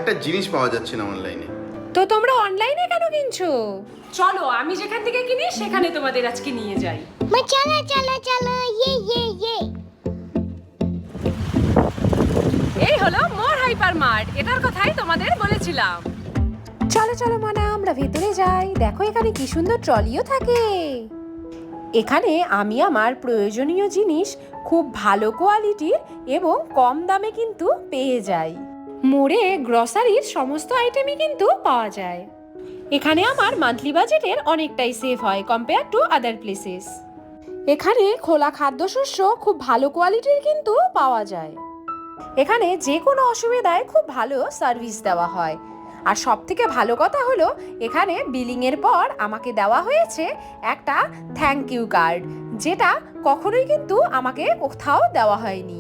একটা জিনিস পাওয়া যাচ্ছে না অনলাইনে। তো তোমরা অনলাইনে কেন কিনছো? চলো আমি যেখান থেকে কিনি সেখানে তোমাদের আজকে নিয়ে যাই। চলো চলো চলো, ইয়ে। এই হলো মোর হাইপার মার্ট, এটার কথাই তোমাদের বলেছিলাম। চলো চলো মানা, আমরা ভেতরে যাই। দেখো এখানে কি সুন্দর ট্রলিও থাকে। এখানে আমি আমার প্রয়োজনীয় জিনিস খুব ভালো কোয়ালিটির এবং কম দামে কিন্তু পেয়ে যাই। মোড়ে গ্রসারির সমস্ত আইটেমই কিন্তু পাওয়া যায়। এখানে আমার মান্থলি বাজেটের অনেকটাই সেভ হয় কম্পেয়ার টু আদার প্লেসেস। এখানে খোলা খাদ্যশস্য খুব ভালো কোয়ালিটির কিন্তু পাওয়া যায়। এখানে যে কোনো অসুবিধায় খুব ভালো সার্ভিস দেওয়া হয়। আর সব থেকে ভালো কথা হলো এখানে বিলিংয়ের পর আমাকে দেওয়া হয়েছে একটা থ্যাংক ইউ কার্ড, যেটা কখনোই কিন্তু আমাকে কোথাও দেওয়া হয়নি।